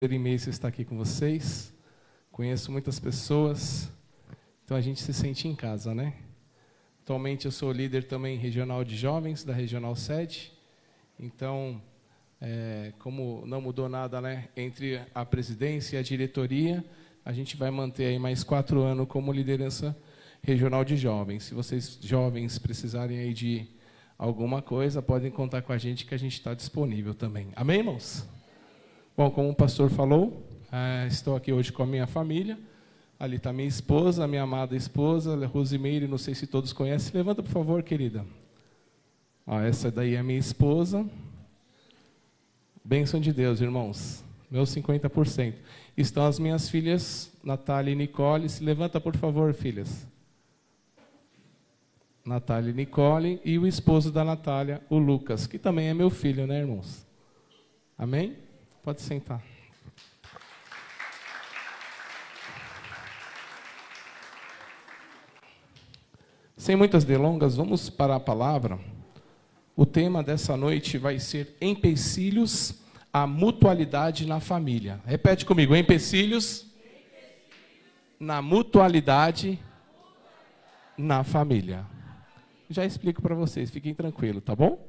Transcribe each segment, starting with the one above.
imenso estar aqui com vocês. Conheço muitas pessoas, então a gente se sente em casa, né? Atualmente eu sou líder também regional de jovens, da Regional Sede. Então, como não mudou nada, né, entre a presidência e a diretoria, a gente vai manter aí mais 4 anos como liderança regional de jovens. Se vocês, jovens, precisarem aí de alguma coisa, podem contar com a gente, que a gente está disponível também. Amém, irmãos? Bom, como o pastor falou, estou aqui hoje com a minha família. Ali está minha esposa, minha amada esposa, Rosimeire, não sei se todos conhecem. Levanta, por favor, querida. Essa daí é minha esposa. Bênção de Deus, irmãos. Meus 50%. Estão as minhas filhas, Natália e Nicole. Se levanta, por favor, filhas. Natália e Nicole. E o esposo da Natália, o Lucas, que também é meu filho, né, irmãos? Amém? Pode sentar. Sem muitas delongas, vamos para a palavra. O tema dessa noite vai ser empecilhos à mutualidade na família. Repete comigo, empecilhos na mutualidade na família. Já explico para vocês, fiquem tranquilos, tá bom?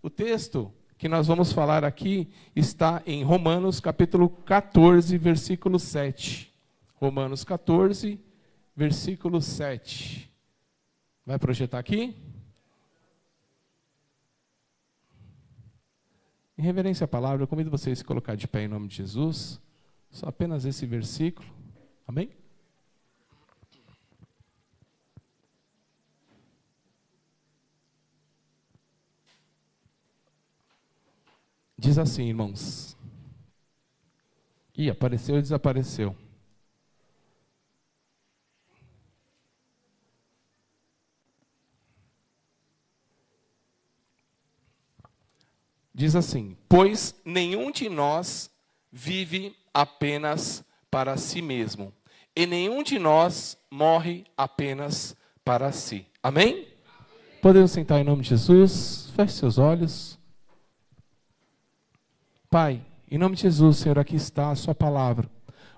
O texto que nós vamos falar aqui está em Romanos capítulo 14, versículo 7. Romanos 14, versículo 7. Vai projetar aqui? Em reverência à palavra, eu convido vocês a se colocar de pé em nome de Jesus. Só apenas esse versículo. Amém? Diz assim, irmãos. Ih, apareceu e desapareceu. Diz assim: pois nenhum de nós vive apenas para si mesmo, e nenhum de nós morre apenas para si. Amém? Podemos sentar em nome de Jesus? Feche seus olhos. Pai, em nome de Jesus, Senhor, aqui está a sua palavra,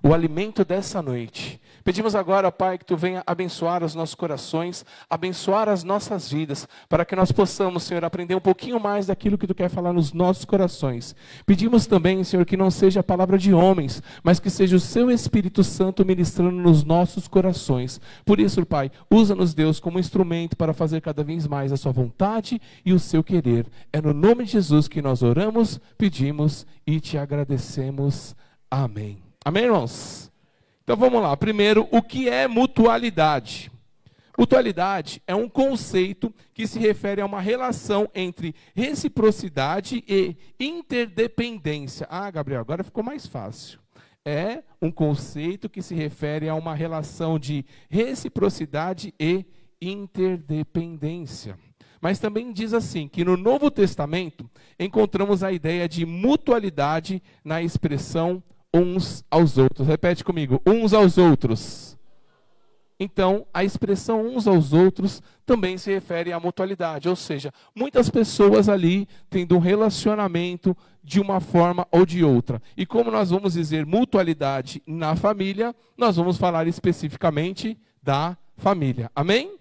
o alimento dessa noite. Pedimos agora, Pai, que Tu venha abençoar os nossos corações, abençoar as nossas vidas, para que nós possamos, Senhor, aprender um pouquinho mais daquilo que Tu quer falar nos nossos corações. Pedimos também, Senhor, que não seja a palavra de homens, mas que seja o Seu Espírito Santo ministrando nos nossos corações. Por isso, Pai, usa-nos, Deus, como instrumento para fazer cada vez mais a Sua vontade e o Seu querer. É no nome de Jesus que nós oramos, pedimos e Te agradecemos. Amém. Amém, irmãos? Então vamos lá. Primeiro, o que é mutualidade? Mutualidade é um conceito que se refere a uma relação entre reciprocidade e interdependência. Gabriel, agora ficou mais fácil. É um conceito que se refere a uma relação de reciprocidade e interdependência. Mas também diz assim, que no Novo Testamento encontramos a ideia de mutualidade na expressão uns aos outros. Repete comigo, uns aos outros. Então, a expressão uns aos outros também se refere à mutualidade, ou seja, muitas pessoas ali tendo um relacionamento de uma forma ou de outra. E como nós vamos dizer mutualidade na família, nós vamos falar especificamente da família. Amém?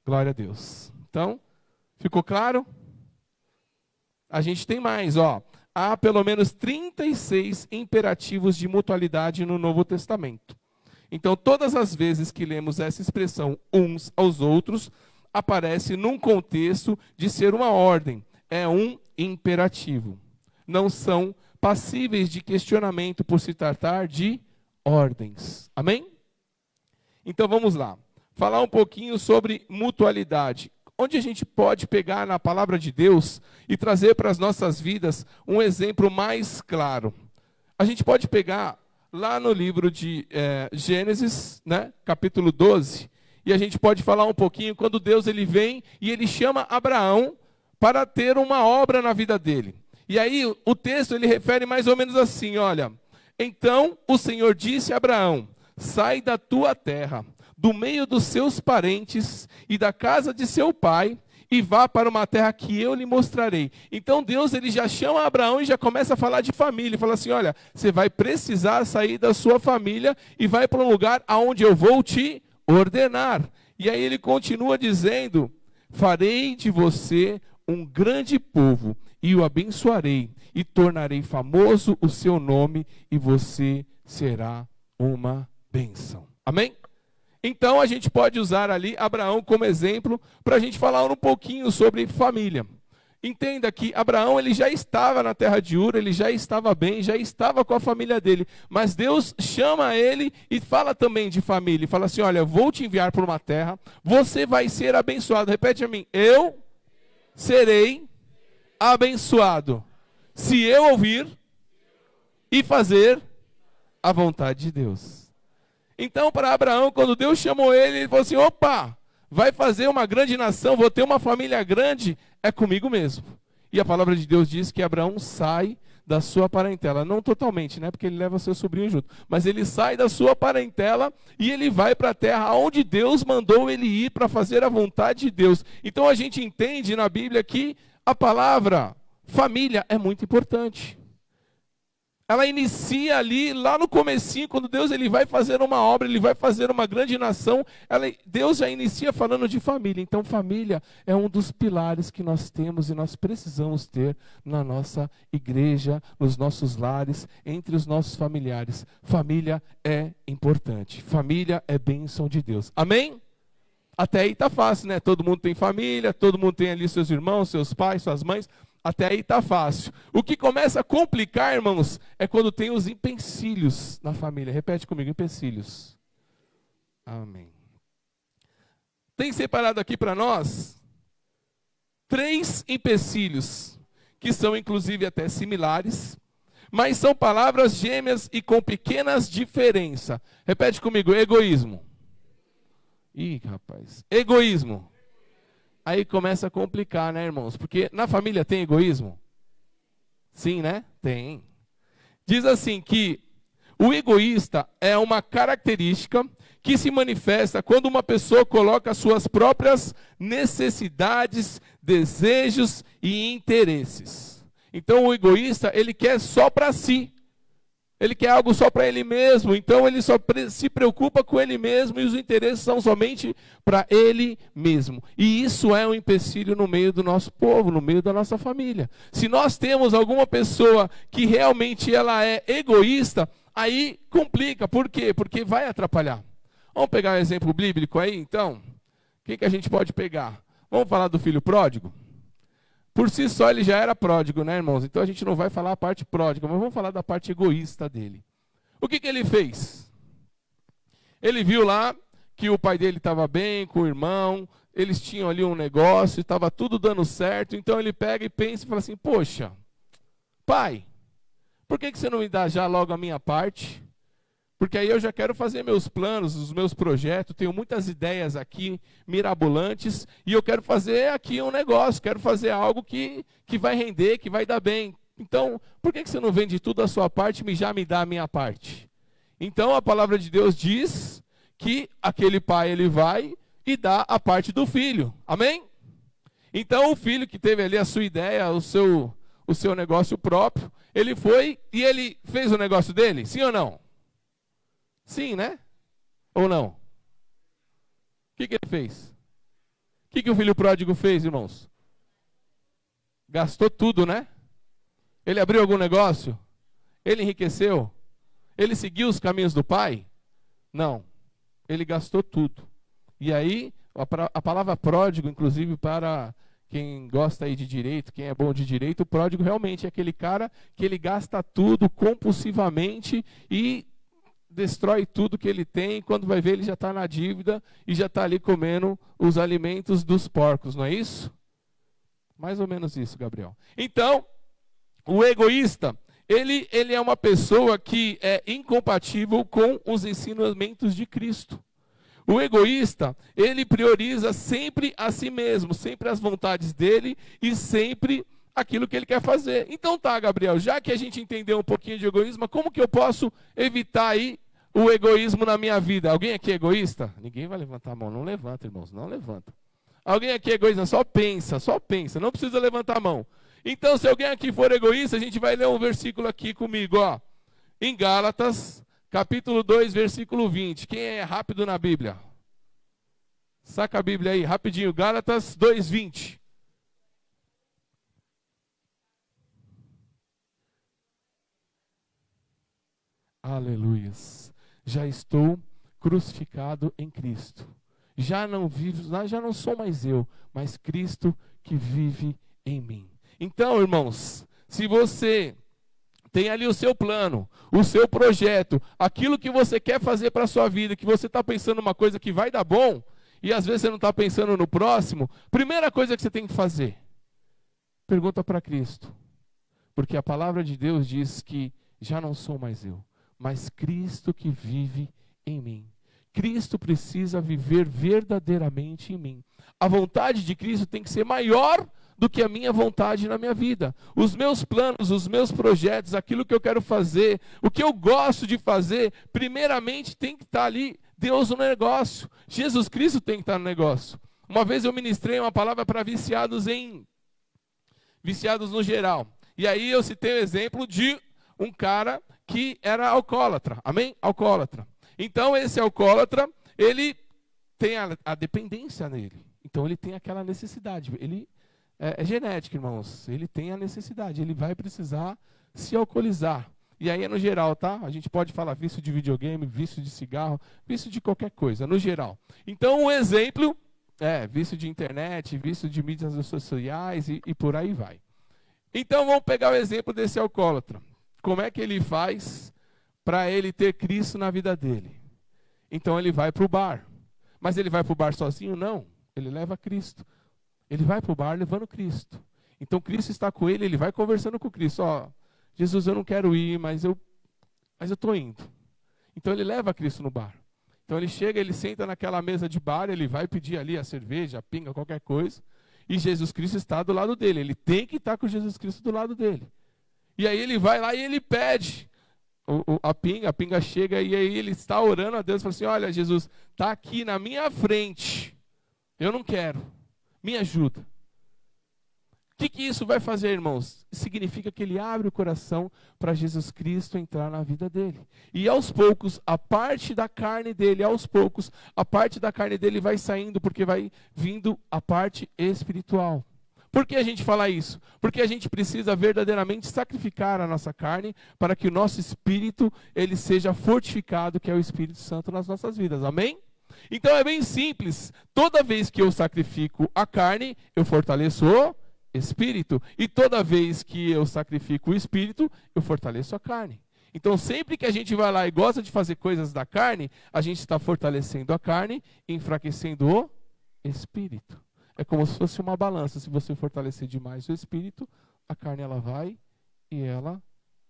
Glória a Deus. Então, ficou claro? A gente tem mais, Há pelo menos 36 imperativos de mutualidade no Novo Testamento. Então, todas as vezes que lemos essa expressão uns aos outros, aparece num contexto de ser uma ordem. É um imperativo. Não são passíveis de questionamento por se tratar de ordens. Amém? Então, vamos lá. Falar um pouquinho sobre mutualidade. Onde a gente pode pegar na palavra de Deus e trazer para as nossas vidas um exemplo mais claro. A gente pode pegar lá no livro de Gênesis, né, capítulo 12, e a gente pode falar um pouquinho quando Deus ele vem e ele chama Abraão para ter uma obra na vida dele. E aí o texto ele refere mais ou menos assim, olha, então o Senhor disse a Abraão, sai da tua terra, do meio dos seus parentes e da casa de seu pai, e vá para uma terra que eu lhe mostrarei. Então Deus ele já chama Abraão e já começa a falar de família. Ele fala assim, olha, você vai precisar sair da sua família e vai para um lugar aonde eu vou te ordenar. E aí ele continua dizendo, farei de você um grande povo e o abençoarei e tornarei famoso o seu nome e você será uma bênção. Amém? Então a gente pode usar ali Abraão como exemplo para a gente falar um pouquinho sobre família. Entenda que Abraão ele já estava na terra de Ur, ele já estava bem, já estava com a família dele. Mas Deus chama ele e fala também de família. Fala assim, olha, vou te enviar para uma terra, você vai ser abençoado. Repete a mim, eu serei abençoado se eu ouvir e fazer a vontade de Deus. Então, para Abraão, quando Deus chamou ele, ele falou assim, opa, vai fazer uma grande nação, vou ter uma família grande, é comigo mesmo. E a palavra de Deus diz que Abraão sai da sua parentela, não totalmente, né, porque ele leva seu sobrinho junto, mas ele sai da sua parentela e ele vai para a terra onde Deus mandou ele ir para fazer a vontade de Deus. Então a gente entende na Bíblia que a palavra família é muito importante. Ela inicia ali, lá no comecinho, quando Deus ele vai fazer uma obra, ele vai fazer uma grande nação, Deus já inicia falando de família. Então família é um dos pilares que nós temos e nós precisamos ter na nossa igreja, nos nossos lares, entre os nossos familiares. Família é importante, família é bênção de Deus. Amém? Até aí está fácil, né? Todo mundo tem família, todo mundo tem ali seus irmãos, seus pais, suas mães. Até aí está fácil. O que começa a complicar, irmãos, é quando tem os empecilhos na família. Repete comigo, empecilhos. Amém. Tem separado aqui para nós 3 empecilhos, que são inclusive até similares, mas são palavras gêmeas e com pequenas diferenças. Repete comigo, egoísmo. Ih, rapaz, egoísmo. Aí começa a complicar, né, irmãos? Porque na família tem egoísmo? Sim, né? Tem. Diz assim que o egoísta é uma característica que se manifesta quando uma pessoa coloca suas próprias necessidades, desejos e interesses. Então o egoísta, ele quer só para si. Ele quer algo só para ele mesmo, então ele só se preocupa com ele mesmo e os interesses são somente para ele mesmo. E isso é um empecilho no meio do nosso povo, no meio da nossa família. Se nós temos alguma pessoa que realmente ela é egoísta, aí complica. Por quê? Porque vai atrapalhar. Vamos pegar um exemplo bíblico aí, então? O que a gente pode pegar? Vamos falar do filho pródigo? Por si só ele já era pródigo, né, irmãos? Então a gente não vai falar a parte pródiga, mas vamos falar da parte egoísta dele. O que ele fez? Ele viu lá que o pai dele estava bem com o irmão, eles tinham ali um negócio, estava tudo dando certo, então ele pega e pensa e fala assim, poxa, pai, por que você não me dá já logo a minha parte? Porque aí eu já quero fazer meus planos, os meus projetos, tenho muitas ideias aqui, mirabolantes, e eu quero fazer aqui um negócio, quero fazer algo que vai render, que vai dar bem. Então, por que você não vende tudo a sua parte e já me dá a minha parte? Então, a palavra de Deus diz que aquele pai, ele vai e dá a parte do filho. Amém? Então, o filho que teve ali a sua ideia, o seu negócio próprio, ele foi e ele fez o negócio dele, sim ou não? Sim, né? Ou não? O que ele fez? O que o filho pródigo fez, irmãos? Gastou tudo, né? Ele abriu algum negócio? Ele enriqueceu? Ele seguiu os caminhos do pai? Não. Ele gastou tudo. E aí, a palavra pródigo, inclusive para quem gosta aí de direito, quem é bom de direito, o pródigo realmente é aquele cara que ele gasta tudo compulsivamente e destrói tudo que ele tem, quando vai ver ele já está na dívida e já está ali comendo os alimentos dos porcos, não é isso? Mais ou menos isso, Gabriel. Então, o egoísta, ele é uma pessoa que é incompatível com os ensinamentos de Cristo. O egoísta, ele prioriza sempre a si mesmo, sempre as vontades dele e sempre aquilo que ele quer fazer. Então tá, Gabriel, já que a gente entendeu um pouquinho de egoísmo, como que eu posso evitar aí o egoísmo na minha vida? Alguém aqui é egoísta? Ninguém vai levantar a mão, não levanta, irmãos, não levanta. Alguém aqui é egoísta? Só pensa. Não precisa levantar a mão. Então, se alguém aqui for egoísta, a gente vai ler um versículo aqui comigo, ó. Em Gálatas, capítulo 2, versículo 20. Quem é rápido na Bíblia? Saca a Bíblia aí, rapidinho. Gálatas 2, 20. Aleluias. Já estou crucificado em Cristo. Já não sou mais eu, mas Cristo que vive em mim. Então, irmãos, se você tem ali o seu plano, o seu projeto, aquilo que você quer fazer para a sua vida, que você está pensando uma coisa que vai dar bom, e às vezes você não está pensando no próximo, primeira coisa que você tem que fazer, pergunta para Cristo. Porque a palavra de Deus diz que já não sou mais eu, mas Cristo que vive em mim. Cristo precisa viver verdadeiramente em mim. A vontade de Cristo tem que ser maior do que a minha vontade na minha vida. Os meus planos, os meus projetos, aquilo que eu quero fazer, o que eu gosto de fazer, primeiramente tem que estar ali Deus no negócio. Jesus Cristo tem que estar no negócio. Uma vez eu ministrei uma palavra para viciados no geral. E aí eu citei o exemplo de um cara que era alcoólatra. Amém? Alcoólatra. Então esse alcoólatra, ele tem a dependência nele. Então ele tem aquela necessidade. Ele é genético, irmãos. Ele tem a necessidade. Ele vai precisar se alcoolizar. E aí é no geral, tá? A gente pode falar vício de videogame, vício de cigarro, vício de qualquer coisa, no geral. Então um exemplo é vício de internet, vício de mídias sociais e por aí vai. Então vamos pegar o exemplo desse alcoólatra. Como é que ele faz para ele ter Cristo na vida dele? Então ele vai para o bar. Mas ele vai para o bar sozinho? Não. Ele leva Cristo. Ele vai para o bar levando Cristo. Então Cristo está com ele, ele vai conversando com Cristo. Ó, Jesus, eu não quero ir, mas eu estou indo. Então ele leva Cristo no bar. Então ele chega, ele senta naquela mesa de bar, ele vai pedir ali a cerveja, a pinga, qualquer coisa. E Jesus Cristo está do lado dele. Ele tem que estar com Jesus Cristo do lado dele. E aí ele vai lá e ele pede a pinga chega e aí ele está orando a Deus e fala assim, olha Jesus, está aqui na minha frente, eu não quero, me ajuda. O que isso vai fazer, irmãos? Significa que ele abre o coração para Jesus Cristo entrar na vida dele. E aos poucos, a parte da carne dele, vai saindo, porque vai vindo a parte espiritual. Por que a gente fala isso? Porque a gente precisa verdadeiramente sacrificar a nossa carne para que o nosso espírito ele seja fortificado, que é o Espírito Santo nas nossas vidas. Amém? Então é bem simples. Toda vez que eu sacrifico a carne, eu fortaleço o espírito. E toda vez que eu sacrifico o espírito, eu fortaleço a carne. Então sempre que a gente vai lá e gosta de fazer coisas da carne, a gente está fortalecendo a carne e enfraquecendo o espírito. É como se fosse uma balança. Se você fortalecer demais o espírito, a carne ela vai e ela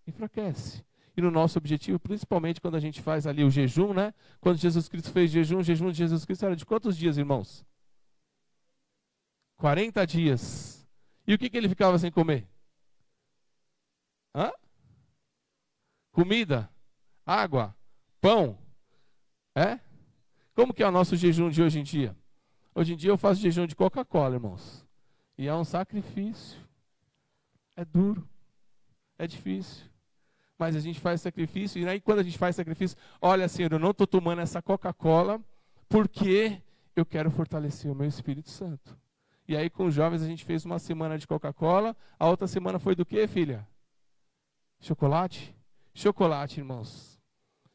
enfraquece. E no nosso objetivo, principalmente quando a gente faz ali o jejum, né? Quando Jesus Cristo fez jejum, o jejum de Jesus Cristo era de quantos dias, irmãos? 40 dias. E o que ele ficava sem comer? Comida, água, pão. Como que é o nosso jejum de hoje em dia? Hoje em dia eu faço jejum de Coca-Cola, irmãos. E é um sacrifício. É duro. É difícil. Mas a gente faz sacrifício. E aí quando a gente faz sacrifício, olha, Senhor, eu não estou tomando essa Coca-Cola porque eu quero fortalecer o meu Espírito Santo. E aí com os jovens a gente fez uma semana de Coca-Cola. A outra semana foi do quê, filha? Chocolate? Chocolate, irmãos.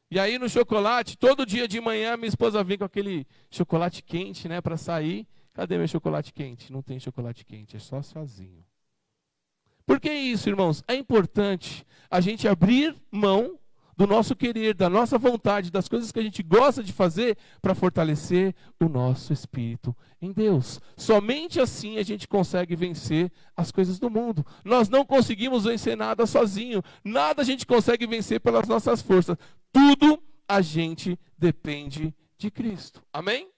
E aí no chocolate, todo dia de manhã, minha esposa vem com aquele chocolate quente, né, para sair. Cadê meu chocolate quente? Não tem chocolate quente, é só sozinho. Por que isso, irmãos? É importante a gente abrir mão do nosso querer, da nossa vontade, das coisas que a gente gosta de fazer para fortalecer o nosso espírito em Deus. Somente assim a gente consegue vencer as coisas do mundo. Nós não conseguimos vencer nada sozinho. Nada a gente consegue vencer pelas nossas forças. Tudo a gente depende de Cristo. Amém?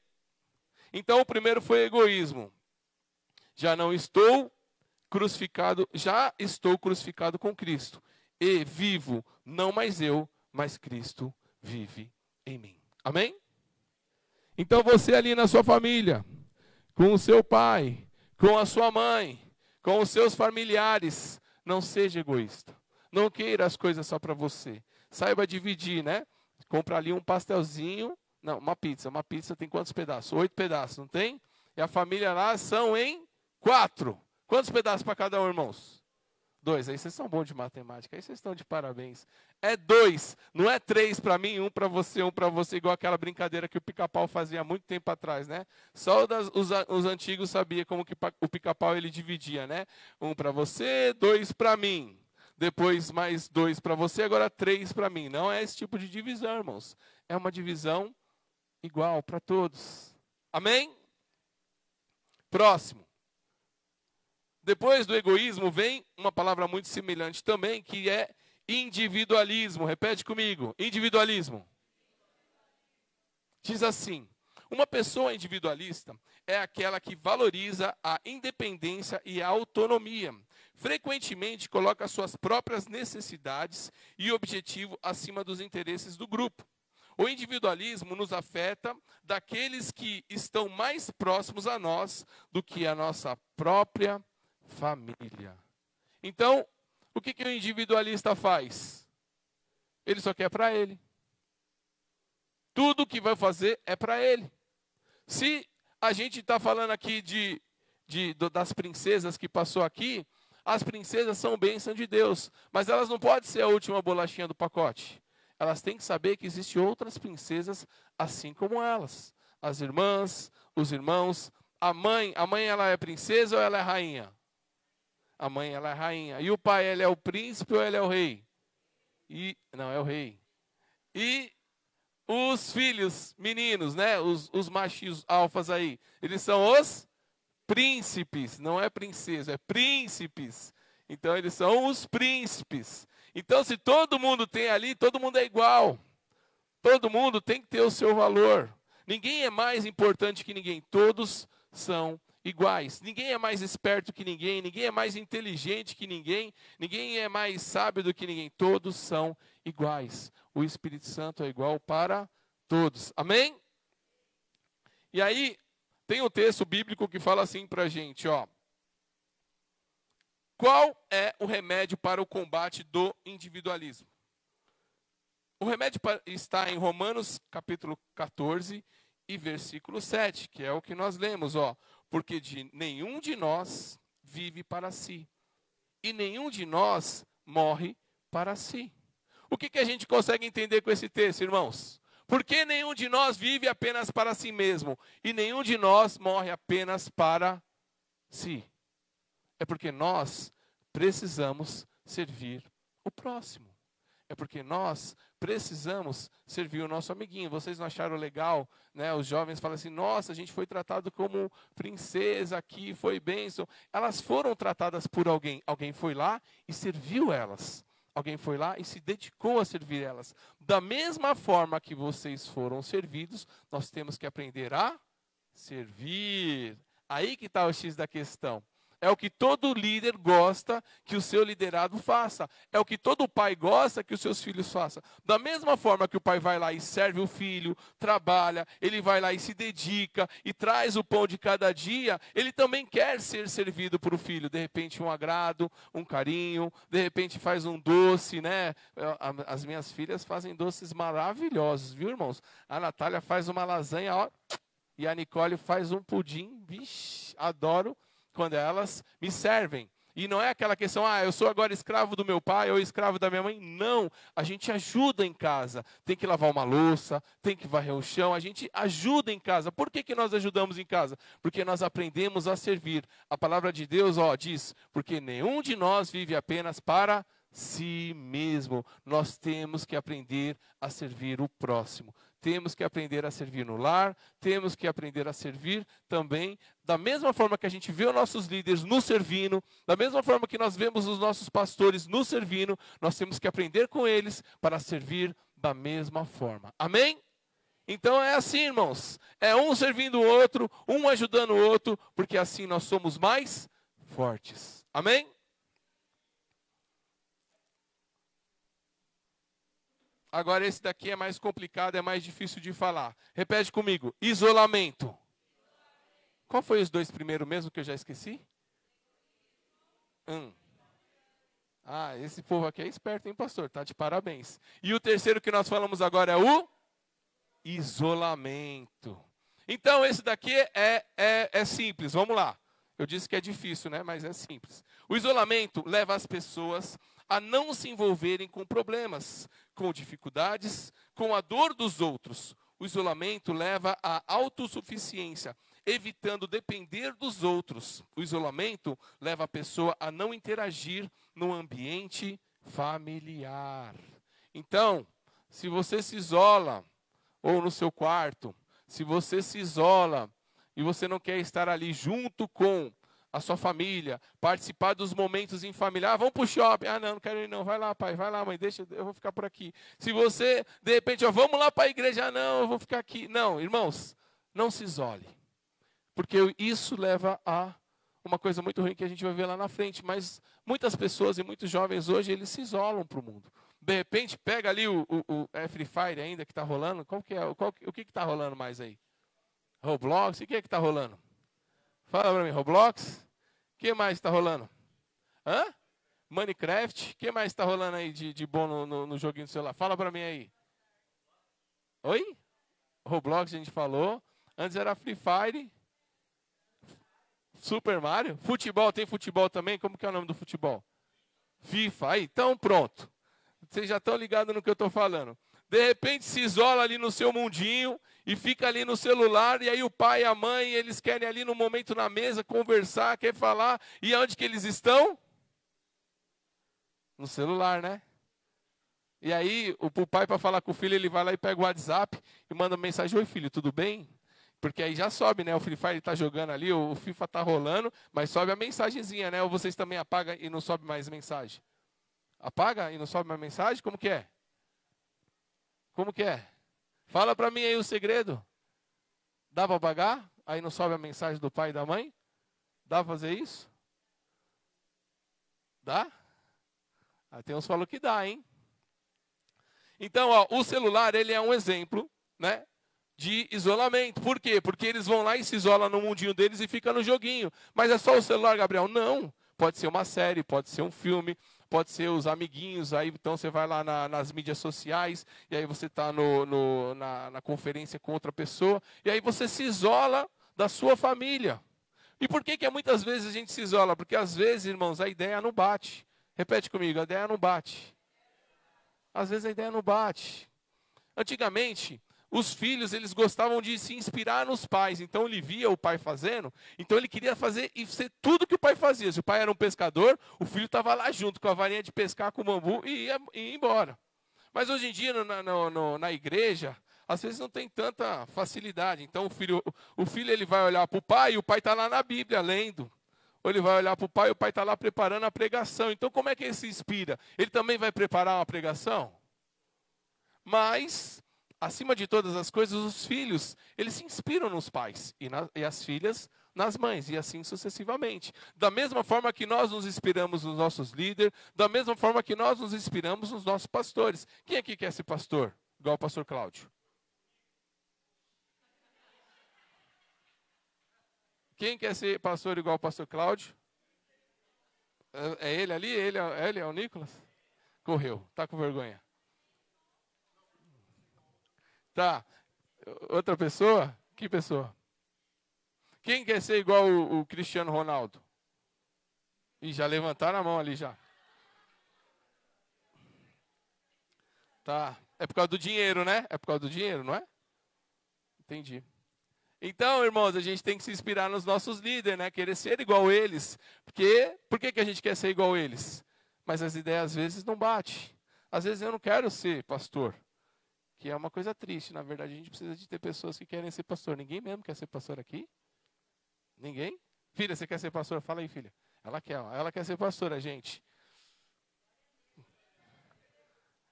Então o primeiro foi egoísmo. Já estou crucificado com Cristo. E vivo, não mais eu, mas Cristo vive em mim. Amém? Então você ali na sua família, com o seu pai, com a sua mãe, com os seus familiares. Não seja egoísta. Não queira as coisas só para você. Saiba dividir, né? Compra ali um pastelzinho. Não, uma pizza. Uma pizza tem quantos pedaços? 8 pedaços, não tem? E a família lá são em 4. Quantos pedaços para cada um, irmãos? 2. Aí vocês são bons de matemática. Aí vocês estão de parabéns. É 2. Não é 3 para mim, um para você, igual aquela brincadeira que o Pica-Pau fazia há muito tempo atrás, né? Só os antigos sabiam como que o Pica-Pau ele dividia, né? 1 para você, 2 para mim. Depois mais 2 para você, agora 3 para mim. Não é esse tipo de divisão, irmãos. É uma divisão igual para todos. Amém? Próximo. Depois do egoísmo vem uma palavra muito semelhante também, que é individualismo. Repete comigo. Individualismo. Diz assim: uma pessoa individualista é aquela que valoriza a independência e a autonomia. Frequentemente coloca suas próprias necessidades e objetivo acima dos interesses do grupo. O individualismo nos afeta daqueles que estão mais próximos a nós do que a nossa própria família. Então, o que o individualista faz? Ele só quer para ele. Tudo que vai fazer é para ele. Se a gente está falando aqui das princesas que passou aqui, as princesas são bênção de Deus, mas elas não podem ser a última bolachinha do pacote. Elas têm que saber que existem outras princesas assim como elas. As irmãs, os irmãos, a mãe ela é princesa ou ela é rainha? A mãe ela é rainha. E o pai, ele é o príncipe ou ele é o rei? Não, é o rei. E os filhos, meninos, né? Os machos alfas aí, eles são os príncipes, não é princesa, é príncipes. Então eles são os príncipes. Então se todo mundo tem ali, todo mundo é igual. Todo mundo tem que ter o seu valor. Ninguém é mais importante que ninguém, todos são iguais. Ninguém é mais esperto que ninguém, ninguém é mais inteligente que ninguém, ninguém é mais sábio do que ninguém, todos são iguais. O Espírito Santo é igual para todos. Amém? E aí, tem um texto bíblico que fala assim para a gente, ó. Qual é o remédio para o combate do individualismo? O remédio está em Romanos capítulo 14 e versículo 7, que é o que nós lemos, ó. Porque nenhum de nós vive para si, e nenhum de nós morre para si. O que a gente consegue entender com esse texto, irmãos? Porque nenhum de nós vive apenas para si mesmo, e nenhum de nós morre apenas para si. É porque nós precisamos servir o próximo. É porque nós precisamos servir o nosso amiguinho. Vocês não acharam legal, né? Os jovens falam assim, nossa, a gente foi tratado como princesa aqui, foi bênção. Elas foram tratadas por alguém. Alguém foi lá e serviu elas. Alguém foi lá e se dedicou a servir elas. Da mesma forma que vocês foram servidos, nós temos que aprender a servir. Aí que está o X da questão. É o que todo líder gosta que o seu liderado faça. É o que todo pai gosta que os seus filhos façam. Da mesma forma que o pai vai lá e serve o filho, trabalha, ele vai lá e se dedica e traz o pão de cada dia, ele também quer ser servido por o filho. De repente um agrado, um carinho, de repente faz um doce, né? As minhas filhas fazem doces maravilhosos, viu, irmãos? A Natália faz uma lasanha, ó, e a Nicole faz um pudim. Vixe, adoro quando elas me servem. E não é aquela questão, eu sou agora escravo do meu pai ou escravo da minha mãe. Não, a gente ajuda em casa. Tem que lavar uma louça, tem que varrer o chão, a gente ajuda em casa. Por que nós ajudamos em casa? Porque nós aprendemos a servir. A palavra de Deus diz, porque nenhum de nós vive apenas para si mesmo. Nós temos que aprender a servir o próximo. Temos que aprender a servir no lar, temos que aprender a servir também, da mesma forma que a gente vê os nossos líderes nos servindo, da mesma forma que nós vemos os nossos pastores nos servindo, nós temos que aprender com eles para servir da mesma forma. Amém? Então é assim, irmãos, é um servindo o outro, um ajudando o outro, porque assim nós somos mais fortes. Amém? Agora esse daqui é mais complicado, é mais difícil de falar. Repete comigo. Isolamento. Qual foi os dois primeiros mesmo que eu já esqueci? Esse povo aqui é esperto, hein, pastor? Tá de parabéns. E o terceiro que nós falamos agora é o isolamento. Então, esse daqui é simples. Vamos lá. Eu disse que é difícil, né? Mas é simples. O isolamento leva as pessoas a não se envolverem com problemas, com dificuldades, com a dor dos outros. O isolamento leva à autossuficiência, evitando depender dos outros. O isolamento leva a pessoa a não interagir no ambiente familiar. Então, se você se isola, ou no seu quarto, se você se isola e você não quer estar ali junto com a sua família, participar dos momentos em família, vamos para o shopping, não quero ir não, vai lá pai, vai lá mãe, deixa, eu vou ficar por aqui. Se você, de repente, vamos lá para a igreja, não, eu vou ficar aqui. Não, irmãos, não se isole, porque isso leva a uma coisa muito ruim que a gente vai ver lá na frente, mas muitas pessoas e muitos jovens hoje, eles se isolam para o mundo. De repente, pega ali o Free Fire ainda que está rolando, o que está rolando mais aí? Roblox, o que está rolando? Fala para mim, Roblox? O que mais está rolando? Minecraft? O que mais está rolando aí de bom no joguinho do celular? Fala para mim aí. Oi? Roblox a gente falou. Antes era Free Fire. Super Mario. Futebol, tem futebol também? Como que é o nome do futebol? FIFA. Aí, então pronto. Vocês já estão ligados no que eu estou falando. De repente se isola ali no seu mundinho e fica ali no celular, e aí o pai e a mãe, eles querem ali no momento na mesa conversar, quer falar, e onde que eles estão? No celular, né? E aí o pai, para falar com o filho, ele vai lá e pega o WhatsApp e manda uma mensagem: oi filho, tudo bem? Porque aí já sobe, né? O Free Fire está jogando ali, o FIFA está rolando, mas sobe a mensagenzinha, né? Ou vocês também apagam e não sobe mais mensagem? Apaga e não sobe mais mensagem? Como que é? Como que é? Fala para mim aí o segredo. Dá para apagar? Aí não sobe a mensagem do pai e da mãe? Dá para fazer isso? Dá? Tem uns que falam que dá, hein? Então, o celular, ele é um exemplo, né, de isolamento. Por quê? Porque eles vão lá e se isolam no mundinho deles e ficam no joguinho. Mas é só o celular, Gabriel? Não. Pode ser uma série, pode ser um filme, pode ser os amiguinhos. Aí então você vai lá nas mídias sociais, e aí você está na conferência com outra pessoa, e aí você se isola da sua família. E por que muitas vezes a gente se isola? Porque às vezes, irmãos, a ideia não bate. Repete comigo, a ideia não bate. Às vezes a ideia não bate. Antigamente, os filhos, eles gostavam de se inspirar nos pais. Então ele via o pai fazendo, então ele queria fazer e ser tudo que o pai fazia. Se o pai era um pescador, o filho estava lá junto com a varinha de pescar com o bambu e ia embora. Mas hoje em dia, na igreja, às vezes não tem tanta facilidade. Então o filho ele vai olhar para o pai e o pai está lá na Bíblia lendo. Ou ele vai olhar para o pai e o pai está lá preparando a pregação. Então como é que ele se inspira? Ele também vai preparar uma pregação? Mas, acima de todas as coisas, os filhos, eles se inspiram nos pais. E as filhas nas mães. E assim sucessivamente. Da mesma forma que nós nos inspiramos nos nossos líderes. Da mesma forma que nós nos inspiramos nos nossos pastores. Quem aqui quer ser pastor? Igual o pastor Cláudio. Quem quer ser pastor igual o pastor Cláudio? É ele ali? Ele é o Nicolas? Correu. Tá com vergonha. Tá. Outra pessoa? Que pessoa? Quem quer ser igual o Cristiano Ronaldo? Ih, já levantaram a mão ali já. Tá. É por causa do dinheiro, né? É por causa do dinheiro, não é? Entendi. Então, irmãos, a gente tem que se inspirar nos nossos líderes, né? Querer ser igual eles. Por que a gente quer ser igual eles? Mas as ideias às vezes não batem. Às vezes eu não quero ser pastor. Que é uma coisa triste. Na verdade, a gente precisa de ter pessoas que querem ser pastor. Ninguém mesmo quer ser pastor aqui? Ninguém? Filha, você quer ser pastora? Fala aí, filha. Ela quer ser pastora, gente.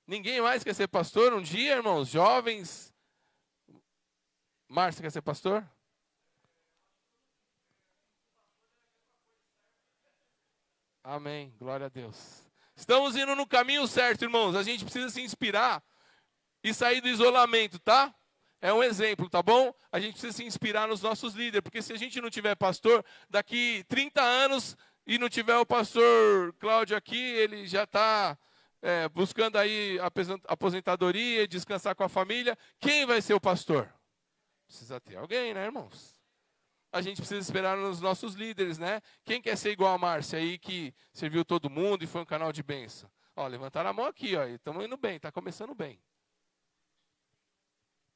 Ninguém mais quer ser pastor um dia, irmãos? Jovens. Márcio, quer ser pastor? Amém. Glória a Deus. Estamos indo no caminho certo, irmãos. A gente precisa se inspirar e sair do isolamento, tá? É um exemplo, tá bom? A gente precisa se inspirar nos nossos líderes, porque se a gente não tiver pastor, daqui 30 anos e não tiver o pastor Cláudio aqui, ele já está buscando aí aposentadoria, descansar com a família. Quem vai ser o pastor? Precisa ter alguém, né, irmãos? A gente precisa esperar nos nossos líderes, né? Quem quer ser igual a Márcia aí, que serviu todo mundo e foi um canal de bênção? Ó, levantaram a mão aqui, ó, estamos indo bem, está começando bem.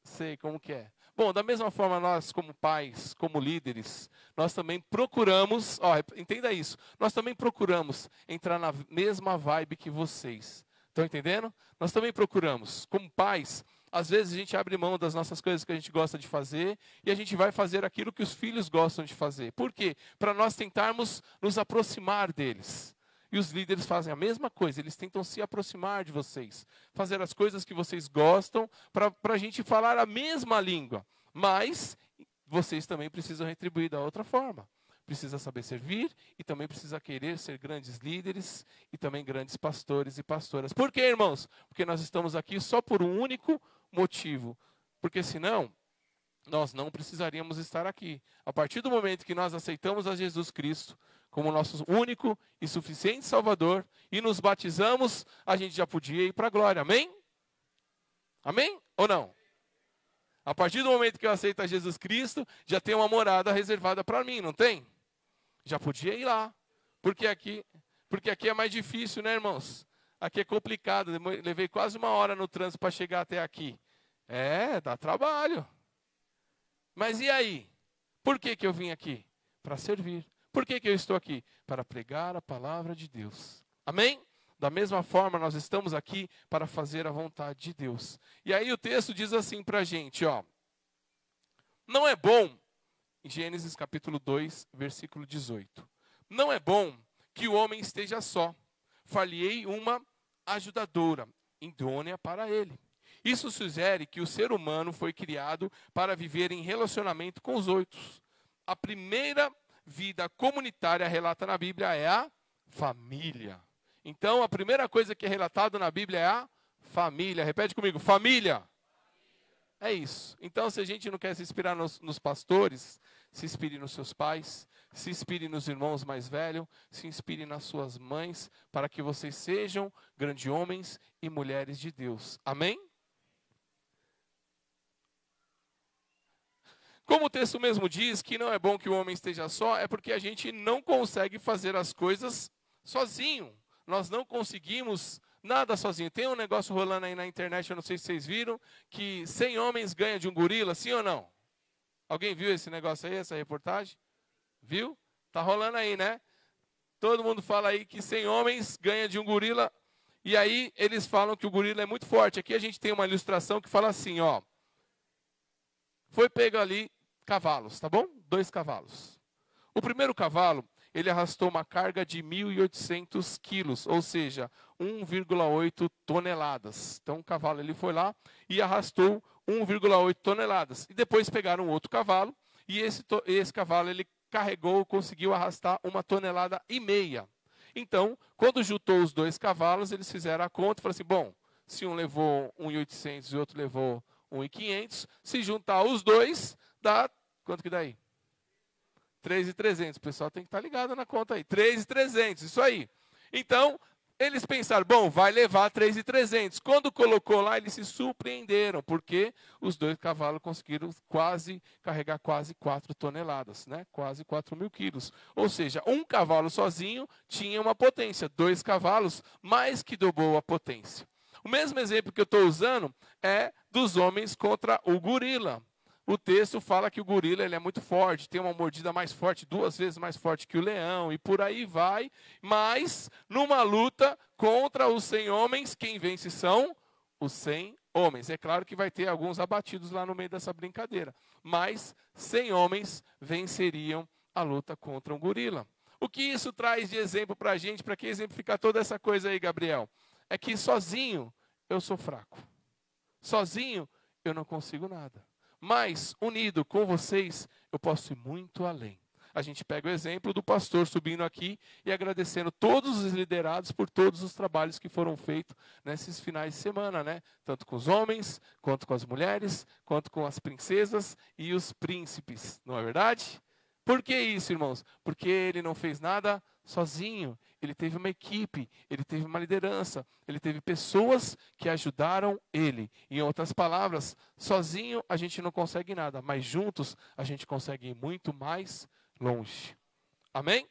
Sei como que é. Bom, da mesma forma, nós como pais, como líderes, nós também procuramos, ó, entenda isso, nós também procuramos entrar na mesma vibe que vocês. Estão entendendo? Nós também procuramos, como pais, às vezes a gente abre mão das nossas coisas que a gente gosta de fazer e a gente vai fazer aquilo que os filhos gostam de fazer. Por quê? Para nós tentarmos nos aproximar deles. E os líderes fazem a mesma coisa, eles tentam se aproximar de vocês, fazer as coisas que vocês gostam, para a gente falar a mesma língua. Mas vocês também precisam retribuir da outra forma. Precisa saber servir e também precisa querer ser grandes líderes e também grandes pastores e pastoras. Por quê, irmãos? Porque nós estamos aqui só por um único motivo. Porque senão, nós não precisaríamos estar aqui. A partir do momento que nós aceitamos a Jesus Cristo como nosso único e suficiente Salvador e nos batizamos, a gente já podia ir para a glória. Amém? Amém ou não? A partir do momento que eu aceito a Jesus Cristo, já tem uma morada reservada para mim, não tem? Já podia ir lá. Porque aqui é mais difícil, né, irmãos? Aqui é complicado. Levei quase 1 hora no trânsito para chegar até aqui. Dá trabalho. Mas e aí? Por que eu vim aqui? Para servir. Por que eu estou aqui? Para pregar a palavra de Deus. Amém? Da mesma forma, nós estamos aqui para fazer a vontade de Deus. E aí o texto diz assim para a gente, ó. Não é bom, em Gênesis capítulo 2, versículo 18. Não é bom que o homem esteja só. Far-lhe-ei uma ajudadora, idônea para ele. Isso sugere que o ser humano foi criado para viver em relacionamento com os outros. A primeira vida comunitária relata na Bíblia é a família. Então, a primeira coisa que é relatada na Bíblia é a família. Repete comigo, família. É isso. Então, se a gente não quer se inspirar nos pastores, se inspire nos seus pais, se inspire nos irmãos mais velhos, se inspire nas suas mães, para que vocês sejam grandes homens e mulheres de Deus. Amém? Como o texto mesmo diz que não é bom que o homem esteja só, é porque a gente não consegue fazer as coisas sozinho. Nós não conseguimos nada sozinho. Tem um negócio rolando aí na internet, eu não sei se vocês viram, que 100 homens ganham de um gorila, sim ou não? Alguém viu esse negócio aí, essa reportagem? Viu? Tá rolando aí, né? Todo mundo fala aí que 100 homens ganham de um gorila, e aí eles falam que o gorila é muito forte. Aqui a gente tem uma ilustração que fala assim, ó. Foi pego ali cavalos, tá bom? 2 cavalos. O primeiro cavalo, ele arrastou uma carga de 1.800 quilos, ou seja, 1,8 toneladas. Então o cavalo ele foi lá e arrastou 1,8 toneladas. E depois pegaram outro cavalo, e esse cavalo ele conseguiu arrastar 1,5 toneladas. Então, quando juntou os 2 cavalos, eles fizeram a conta e falaram assim, bom, se um levou 1.800 e o outro levou 1.500, se juntar os 2, dá, quanto que dá aí? 3.300, o pessoal tem que estar ligado na conta aí, 3.300, isso aí. Então, eles pensaram, bom, vai levar 3.300. Quando colocou lá, eles se surpreenderam, porque os 2 cavalos conseguiram carregar quase 4 toneladas, né? Quase 4.000 quilos. Ou seja, um cavalo sozinho tinha uma potência, 2 cavalos mais que dobrou a potência. O mesmo exemplo que eu estou usando é dos homens contra o gorila. O texto fala que o gorila ele é muito forte, tem uma mordida mais forte, 2 vezes mais forte que o leão, e por aí vai. Mas, numa luta contra os 100 homens, quem vence são os 100 homens. É claro que vai ter alguns abatidos lá no meio dessa brincadeira, mas 100 homens venceriam a luta contra um gorila. O que isso traz de exemplo para a gente, para que exemplificar toda essa coisa aí, Gabriel? É que sozinho eu sou fraco. Sozinho eu não consigo nada. Mas, unido com vocês, eu posso ir muito além. a gente pega o exemplo do pastor subindo aqui e agradecendo todos os liderados por todos os trabalhos que foram feitos nesses finais de semana, né? Tanto com os homens, quanto com as mulheres, quanto com as princesas e os príncipes, não é verdade? Por que isso, irmãos? Porque ele não fez nada sozinho, ele teve uma equipe, ele teve uma liderança, ele teve pessoas que ajudaram ele. Em outras palavras, sozinho a gente não consegue nada, mas juntos a gente consegue ir muito mais longe. Amém?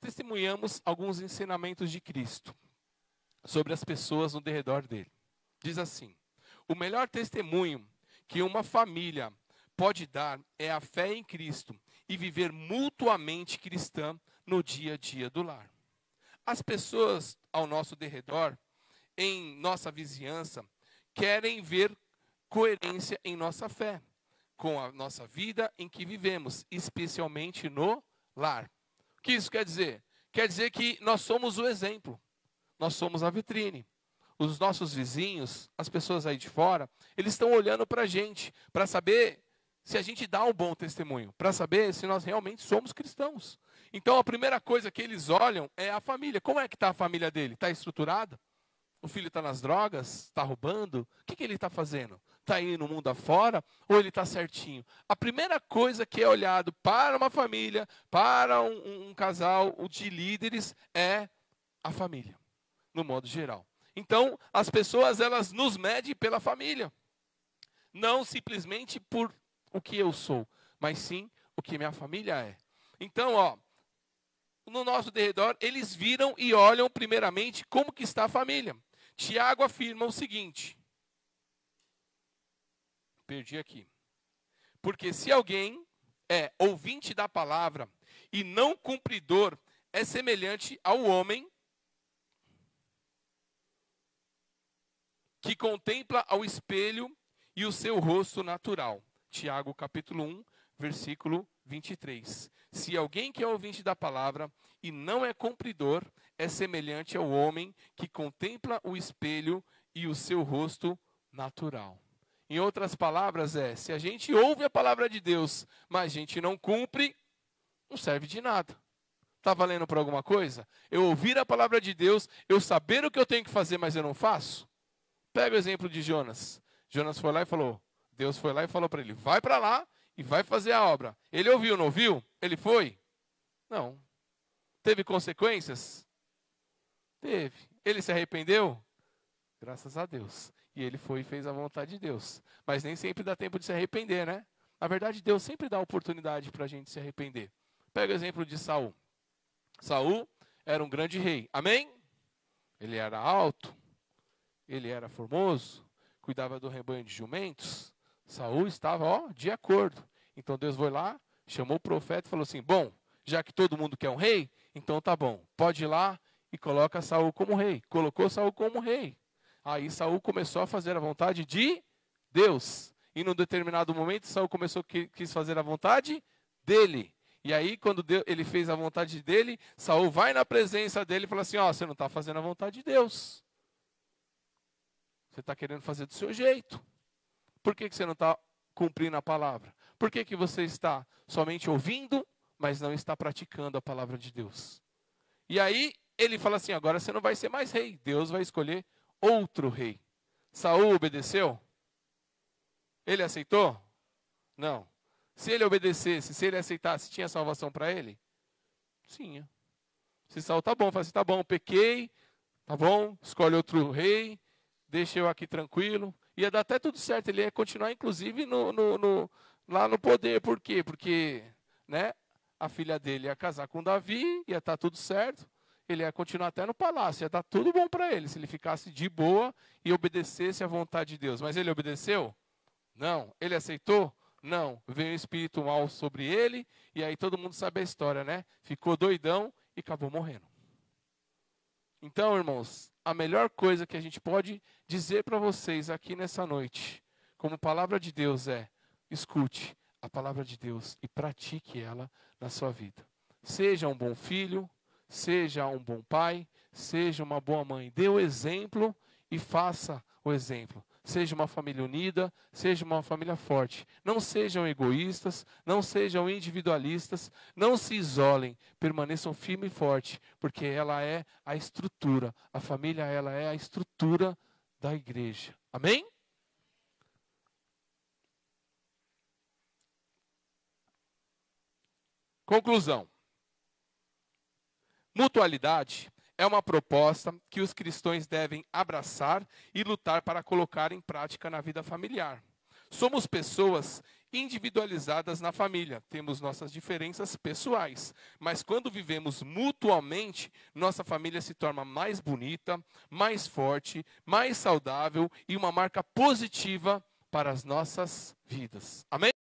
Testemunhamos alguns ensinamentos de Cristo sobre as pessoas no derredor dele. Diz assim: o melhor testemunho que uma família pode dar é a fé em Cristo e viver mutuamente cristã no dia a dia do lar. As pessoas ao nosso derredor, em nossa vizinhança, querem ver coerência em nossa fé, com a nossa vida em que vivemos, especialmente no lar. O que isso quer dizer? Quer dizer que nós somos o exemplo, nós somos a vitrine. Os nossos vizinhos, as pessoas aí de fora, eles estão olhando para a gente, para saber se a gente dá um bom testemunho, para saber se nós realmente somos cristãos. Então a primeira coisa que eles olham é a família. Como é que está a família dele? Está estruturada? O filho está nas drogas? Está roubando? O que ele está fazendo? Está aí no mundo afora? Ou ele está certinho? A primeira coisa que é olhado para uma família, para um casal de líderes, é a família, no modo geral. Então, as pessoas, elas nos medem pela família. Não simplesmente por o que eu sou, mas sim o que minha família é. Então, no nosso derredor, eles viram e olham primeiramente como que está a família. Tiago afirma o seguinte. Perdi aqui. Porque se alguém é ouvinte da palavra e não cumpridor, é semelhante ao homem que contempla ao espelho e o seu rosto natural. Tiago capítulo 1, versículo 23. Se alguém que é ouvinte da palavra e não é cumpridor, é semelhante ao homem que contempla o espelho e o seu rosto natural. Em outras palavras, se a gente ouve a palavra de Deus, mas a gente não cumpre, não serve de nada. Está valendo para alguma coisa? Eu ouvir a palavra de Deus, eu saber o que eu tenho que fazer, mas eu não faço? Pega o exemplo de Jonas. Jonas foi lá e falou, Deus foi lá e falou para ele, vai para lá e vai fazer a obra. Ele ouviu, não ouviu? Ele foi? Não. Teve consequências? Teve. Ele se arrependeu? Graças a Deus. E ele foi e fez a vontade de Deus. Mas nem sempre dá tempo de se arrepender, né? Na verdade, Deus sempre dá oportunidade para a gente se arrepender. Pega o exemplo de Saul. Saul era um grande rei. Amém? Ele era alto. Ele era formoso. Cuidava do rebanho de jumentos. Saul estava, de acordo. Então Deus foi lá, chamou o profeta e falou assim, bom, já que todo mundo quer um rei, então tá bom, pode ir lá e coloca Saul como rei. Colocou Saul como rei. Aí Saul começou a fazer a vontade de Deus. E num determinado momento, Saul quis fazer a vontade dele. E aí, quando ele fez a vontade dele, Saul vai na presença dele e fala assim, você não está fazendo a vontade de Deus. Você está querendo fazer do seu jeito. Por que você não está cumprindo a palavra? Por que você está somente ouvindo, mas não está praticando a palavra de Deus? E aí, ele fala assim, agora você não vai ser mais rei. Deus vai escolher outro rei. Saul obedeceu? Ele aceitou? Não. Se ele obedecesse, se ele aceitasse, tinha salvação para ele? Tinha. Se Saul, tá bom, fala assim, tá bom, pequei, tá bom, escolhe outro rei, deixa eu aqui tranquilo. Ia dar até tudo certo, ele ia continuar, inclusive, lá no poder. Por quê? Porque a filha dele ia casar com Davi, ia estar tudo certo. Ele ia continuar até no palácio, ia dar tudo bom para ele, se ele ficasse de boa e obedecesse à vontade de Deus. Mas ele obedeceu? Não. Ele aceitou? Não. Veio um espírito mal sobre ele, e aí todo mundo sabe a história, né? Ficou doidão e acabou morrendo. Então, irmãos, a melhor coisa que a gente pode dizer para vocês aqui nessa noite, como palavra de Deus escute a palavra de Deus e pratique ela na sua vida. Seja um bom filho, seja um bom pai, seja uma boa mãe. Dê o exemplo e faça o exemplo. Seja uma família unida, seja uma família forte. Não sejam egoístas, não sejam individualistas, não se isolem, permaneçam firme e forte, porque ela é a estrutura. A família, ela é a estrutura da igreja. Amém? Conclusão. Mutualidade é uma proposta que os cristãos devem abraçar e lutar para colocar em prática na vida familiar. Somos pessoas individualizadas na família, temos nossas diferenças pessoais, mas quando vivemos mutuamente, nossa família se torna mais bonita, mais forte, mais saudável e uma marca positiva para as nossas vidas. Amém?